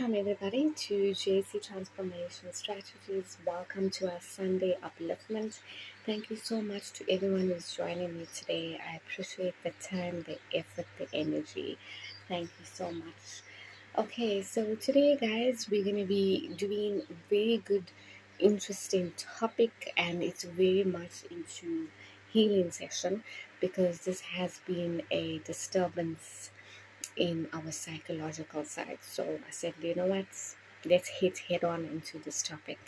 Welcome everybody to JesC Transformation Strategies. Welcome to our Sunday upliftment. Thank you so much to everyone who's joining me today. I appreciate the time, the effort, the energy. Thank you so much. Okay, so today guys, we're going to be doing a very good, interesting topic, and it's very much into healing session because this has been a disturbance in our psychological side. So I said, you know what? Let's hit head on into this topic.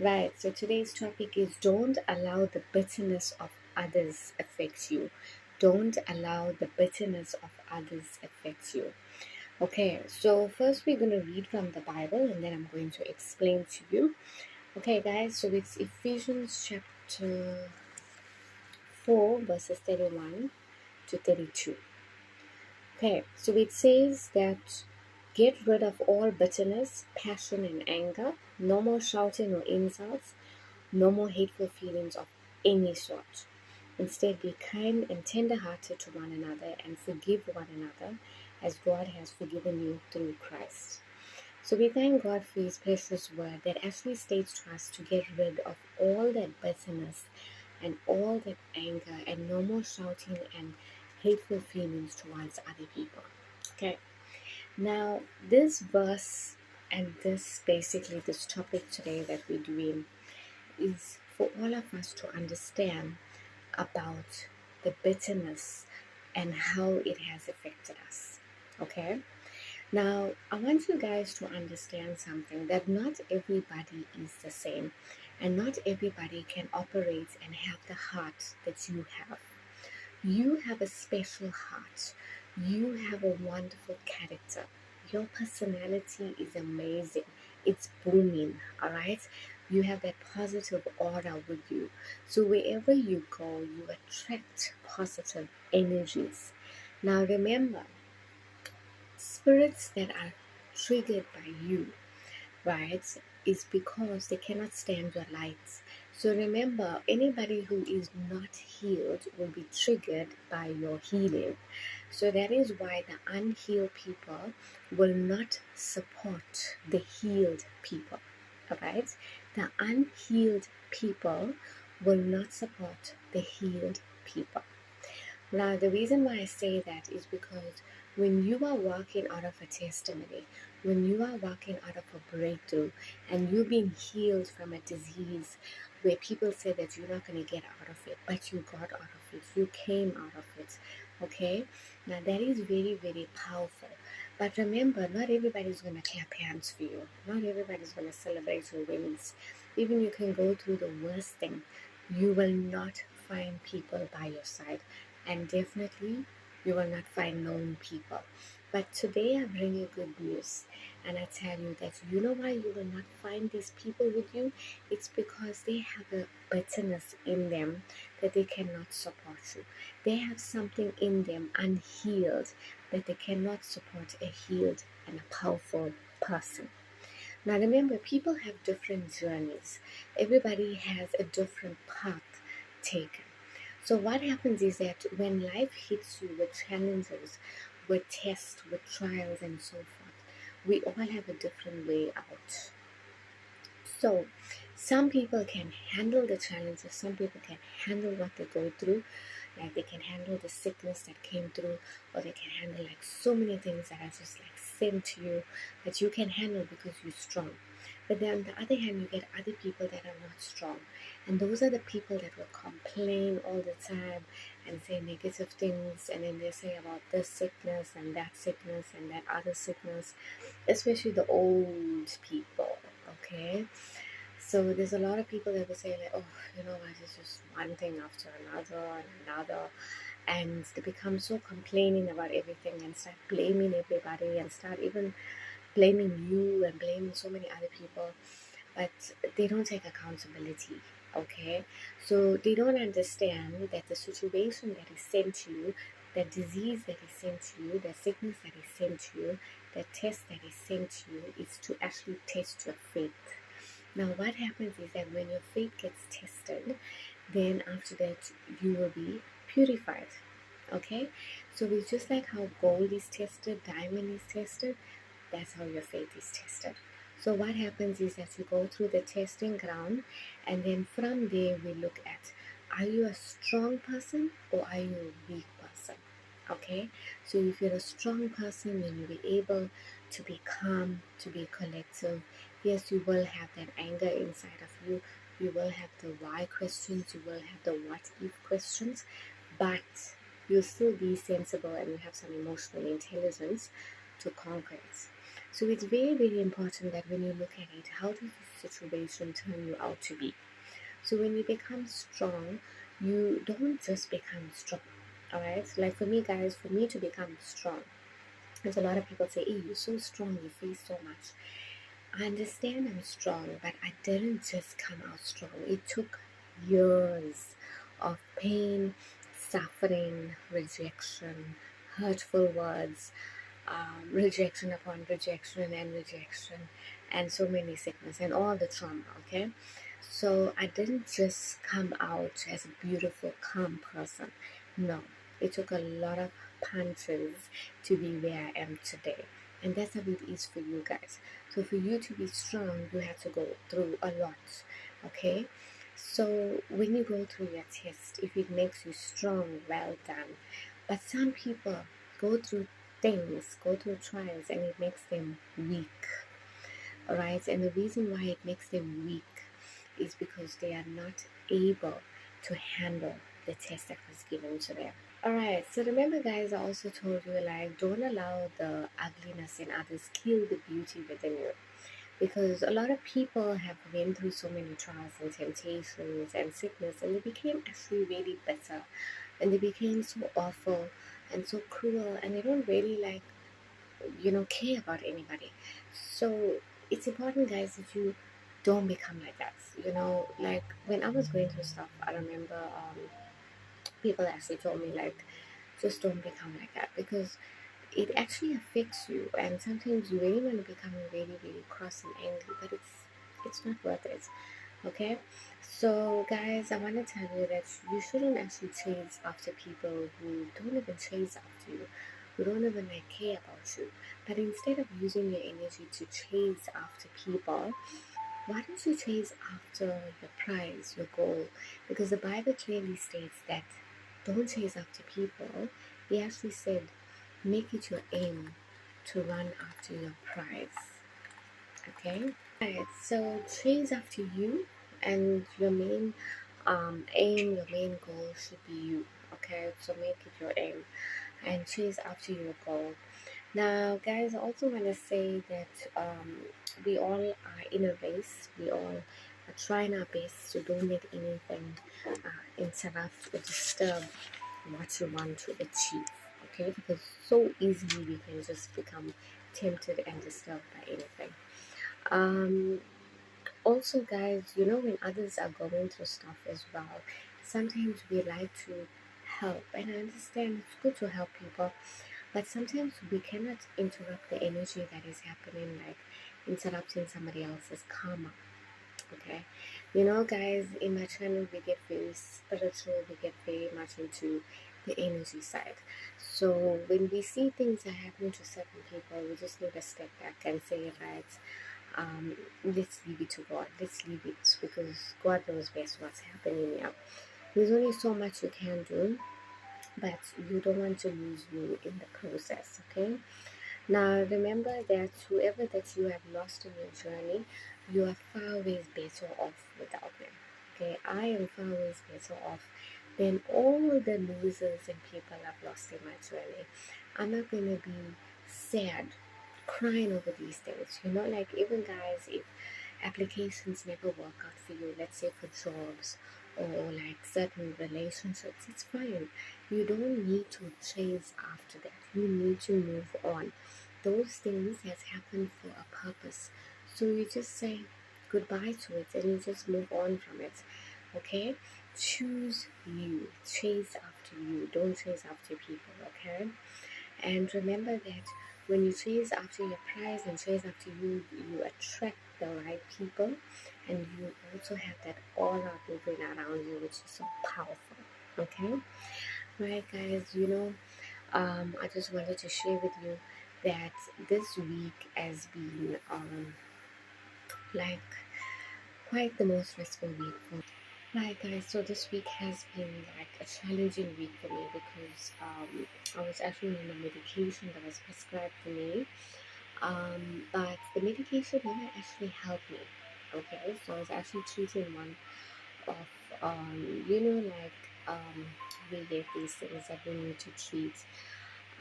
Right. So today's topic is don't allow the bitterness of others affect you. Don't allow the bitterness of others affect you. Okay, so first we're going to read from the Bible and then I'm going to explain to you. Okay, guys, so it's Ephesians chapter 4, verses 31 to 32. Okay, so it says that get rid of all bitterness, passion, and anger. No more shouting or insults. No more hateful feelings of any sort. Instead, be kind and tender-hearted to one another and forgive one another as God has forgiven you through Christ. So we thank God for His precious word that actually states to us to get rid of all that bitterness and all that anger and no more shouting and hateful feelings towards other people. Okay, now this verse and this topic today that we're doing is for all of us to understand about the bitterness and how it has affected us. Okay, now I want you guys to understand something, that not everybody is the same and not everybody can operate and have the heart that you have. You have a special heart. You have a wonderful character. Your personality is amazing. It's booming, all right? You have that positive aura with you. So wherever you go, you attract positive energies. Now remember, spirits that are triggered by you, right, is because they cannot stand your light. So remember, anybody who is not healed will be triggered by your healing. So that is why the unhealed people will not support the healed people. Alright? The unhealed people will not support the healed people. Now, the reason why I say that is because when you are walking out of a testimony, when you are walking out of a breakthrough, and you've been healed from a disease where people say that you're not going to get out of it, but you got out of it, you came out of it, okay? Now, that is very, very powerful. But remember, not everybody's going to clap hands for you. Not everybody's going to celebrate your wins. Even you can go through the worst thing, you will not find people by your side. And definitely you will not find known people. But today I bring you good news, and I tell you that you know why you will not find these people with you? It's because they have a bitterness in them that they cannot support you. They have something in them unhealed that they cannot support a healed and a powerful person. Now remember, people have different journeys. Everybody has a different path taken. So what happens is that when life hits you with challenges, with tests, with trials and so forth, we all have a different way out. So some people can handle the challenges, some people can handle what they go through, like they can handle the sickness that came through, or they can handle like so many things that are just like sent to you that you can handle because you're strong. But then on the other hand, you get other people that are not strong. And those are the people that will complain all the time and say negative things. And then they say about this sickness and that other sickness, especially the old people, okay? So there's a lot of people that will say like, oh, you know what, it's just one thing after another and another. And they become so complaining about everything and start blaming everybody and start even blaming you and blaming so many other people, but they don't take accountability. Okay, so they don't understand that the situation that is sent to you, the disease that is sent to you, the sickness that is sent to you, the test that is sent to you is to actually test your faith. Now what happens is that when your faith gets tested, then after that you will be purified. Okay, so it's just like how gold is tested, diamond is tested. that's how your faith is tested. So what happens is that you go through the testing ground, and then from there we look at, are you a strong person or are you a weak person? Okay, so if you're a strong person, then you'll be able to be calm, to be collective. Yes, you will have that anger inside of you. You will have the why questions, you will have the what if questions, but you'll still be sensible and you have some emotional intelligence to conquer it. So it's very, very important that when you look at it, how does this situation turn you out to be? So when you become strong, you don't just become strong. Alright? Like for me guys, for me to become strong, there's a lot of people say, hey, you're so strong, you face so much. I understand I'm strong, but I didn't just come out strong. It took years of pain, suffering, rejection, hurtful words, rejection upon rejection and rejection, and so many sickness and all the trauma. Okay, so I didn't just come out as a beautiful, calm person. No, it took a lot of punches to be where I am today. And that's how it is for you guys. So for you to be strong, you have to go through a lot. Okay? So when you go through your test, if it makes you strong, well done. But some people go through things, go through trials, and it makes them weak. Alright? And the reason why it makes them weak is because they are not able to handle the test that was given to them. Alright, so remember guys, I also told you, like, don't allow the ugliness in others kill the beauty within you. Because a lot of people have been through so many trials and temptations and sickness, and they became actually really bitter, and they became so awful and so cruel, and they don't really care about anybody. So it's important guys that you don't become like that. Like when I was going through stuff, I remember people actually told me, like, just don't become like that, because it actually affects you, and sometimes you really want to become really, really cross and angry, but it's not worth it. Okay, so guys, I want to tell you that you shouldn't actually chase after people who don't even chase after you, who don't even care about you. But instead of using your energy to chase after people, why don't you chase after your prize, your goal? Because the Bible clearly states that don't chase after people. He actually said, make it your aim to run after your prize. Okay? Alright, so chase after you, and your main aim, your main goal should be you. Okay? So make it your aim and chase after your goal. Now, guys, I also want to say that we all are in a race. We all are trying our best to don't let anything interrupt or disturb what you want to achieve. Okay, because so easily we can just become tempted and disturbed by anything. Um, Also, guys, when others are going through stuff as well, sometimes we like to help, and I understand it's good to help people, but sometimes we cannot interrupt the energy that is happening, like interrupting somebody else's karma. Okay, guys, in my channel we get very spiritual, we get very much into the energy side. So when we see things are happening to certain people, we just need to step back and say, right, let's leave it to God. Let's leave it, because God knows best what's happening here. There's only so much you can do, but you don't want to lose you in the process. Okay, now remember that whoever that you have lost in your journey, you are far ways better off without them. Okay, I am far ways better off than all the losers and people I've lost in my journey. I'm not gonna be sad crying over these things. Like, even guys, if applications never work out for you, let's say for jobs or like certain relationships, it's fine. You don't need to chase after that. You need to move on. Those things has happened for a purpose. So you just say goodbye to it and you just move on from it. Okay? Choose you. Chase after you. Don't chase after people, okay? And remember that when you chase after your prize and chase after you, you attract the right people, and you also have that aura moving around you, which is so powerful. Okay? Right, guys, I just wanted to share with you that this week has been like quite the most stressful week for me. Like guys, so this week has been like a challenging week for me because I was actually on a medication that was prescribed for me, but the medication never actually helped me. Okay, so I was actually treating one of like we get these things that we need to treat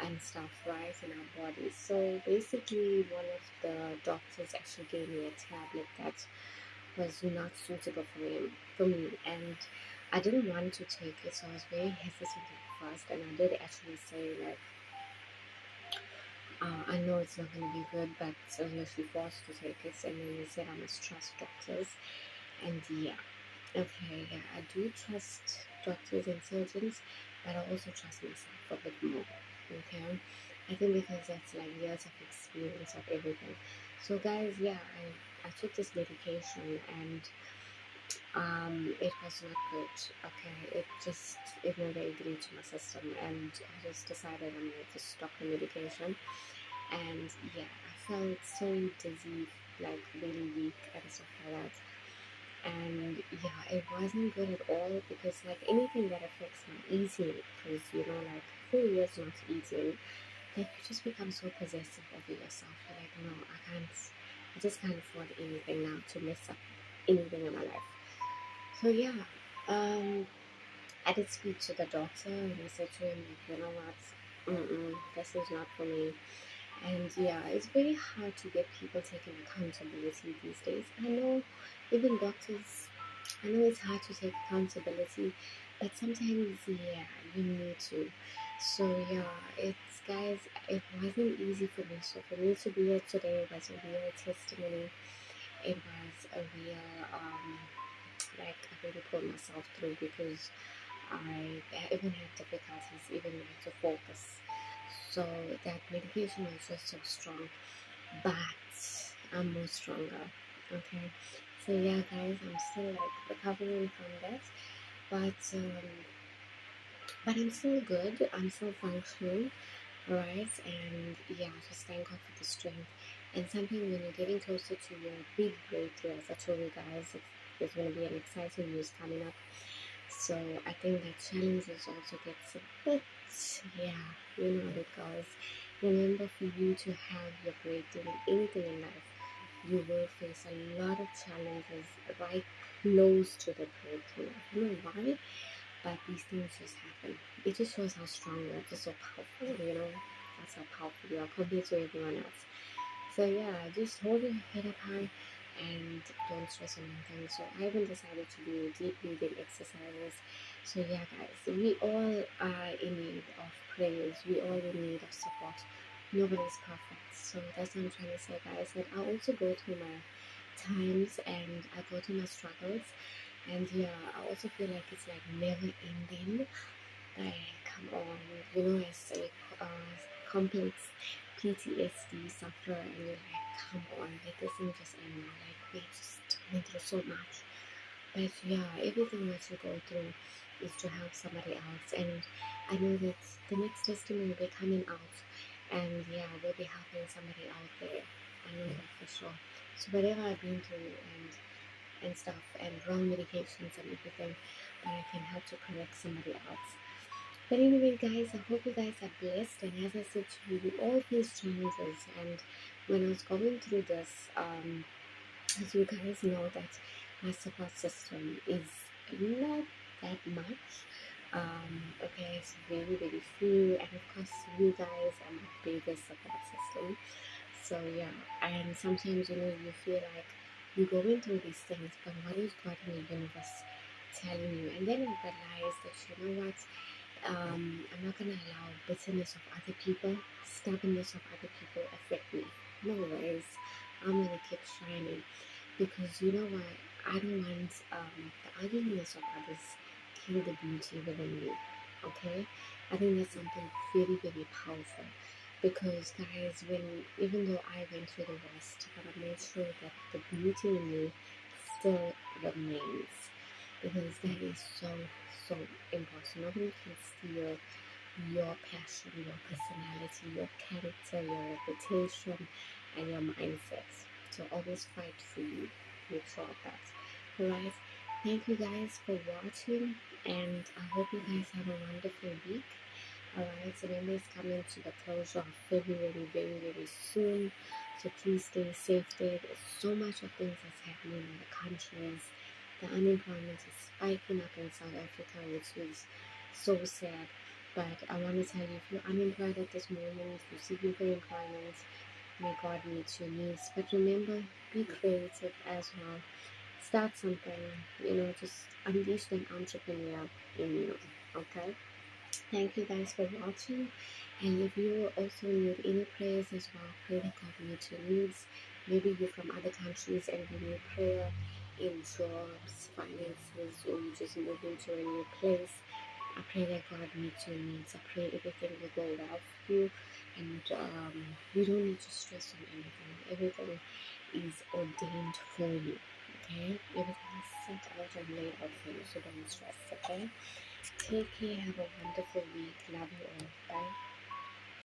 and stuff right in our bodies. So basically, one of the doctors actually gave me a tablet that was not suitable for me, and I didn't want to take it, so I was very hesitant at first. And I did actually say like, I know it's not going to be good, but I was actually forced to take it. And then they said I must trust doctors, and yeah, okay, yeah, I do trust doctors and surgeons, but I also trust myself a bit more. Okay, I think because that's like years of experience of everything. So, guys, yeah, I took this medication and it was not good. Okay, it never agreed to my system, and I just decided I'm going to stop the medication. And yeah, I felt so dizzy, like really weak and stuff like that. And yeah, it wasn't good at all because like anything that affects my eating, because like 4 years not eating, like you just become so possessive over yourself. You're like, no, I just can't afford anything now to mess up anything in my life. So yeah, um, I did speak to the doctor and I said to him, like, you know what, this is not for me. And yeah, it's very hard to get people taking accountability these days. I know even doctors, I know it's hard to take accountability, but sometimes, yeah, you need to. So yeah, guys, it wasn't easy for me. So for me to be here today was a real testimony. It was a real, like I really pulled myself through because I even had difficulties even like to focus. So that medication was just so strong, but I'm more stronger. Okay, so yeah, guys, I'm still like recovering from that, but I'm still good. I'm still functioning, right? And yeah, just thank God for the strength. And something when you're getting closer to your big breakthrough, as I told you guys, there's going to be an exciting news coming up. So I think that challenges also gets a bit, yeah, you know how it goes. Remember, for you to have your breakthrough in anything in life, you will face a lot of challenges right close to the breakthrough. I don't know why, but these things just happen. It just shows how strong you are, just so powerful. That's how powerful you are compared to everyone else. So yeah, just hold your head up high and don't stress on anything. So I even decided to do deep breathing exercises. So yeah, guys, we all are in need of prayers. We all in need of support. Nobody's perfect. So that's what I'm trying to say, guys. That I also go through my times and I go through my struggles. And yeah, I also feel like it's like never ending. Like, come on, as a complex PTSD sufferer, and you're like, come on, like this thing just end now. Like, we just went through so much. But yeah, everything that you go through is to help somebody else. And I know that the next testimony will be coming out, and yeah, we'll be helping somebody out there. I know that for sure. So whatever I've been through and stuff and wrong medications and everything, but I can help to correct somebody else. But anyway, guys, I hope you guys are blessed. And as I said to you, we all face challenges. And when I was going through this, as you guys know, that my support system is not that much. Okay, it's very, very few. And of course, you guys are my biggest support system. So yeah, and sometimes you feel like you're going through these things, but what is God in the universe telling you? And then I realized that what, I'm not gonna allow bitterness of other people, stubbornness of other people affect me. No worries, I'm gonna keep shining because you know what? I don't want the ugliness of others kill the beauty within me. Okay, I think that's something very, very powerful because guys, even though I went through the worst, but I made sure that the beauty in me still remains because that is so, so important. Nobody can steal your passion, your personality, your character, your reputation, and your mindset. So always fight for you. Make sure of that. Alright. Thank you guys for watching, and I hope you guys have a wonderful week. Alright, remember it's coming to the closure of February very, very soon. So please stay safe there. There's so much of things that's happening in the countries. The unemployment is spiking up in South Africa, which is so sad. But I want to tell you, if you're unemployed at this moment, you're seeking for employment, may God meet your needs. But remember, be creative as well. Start something, just unleash an entrepreneur in you. Okay? Thank you guys for watching. And if you also need any prayers as well, pray that God meet your needs. Maybe you're from other countries and you need prayer in jobs, finances, or you just moved into a new place. I pray that God meets your needs. I pray everything will go well for you, and you don't need to stress on anything. Everything is ordained for you. Okay, everything is set out and laid out for you, so don't stress. Okay, take care. Have a wonderful week. Love you all. Bye.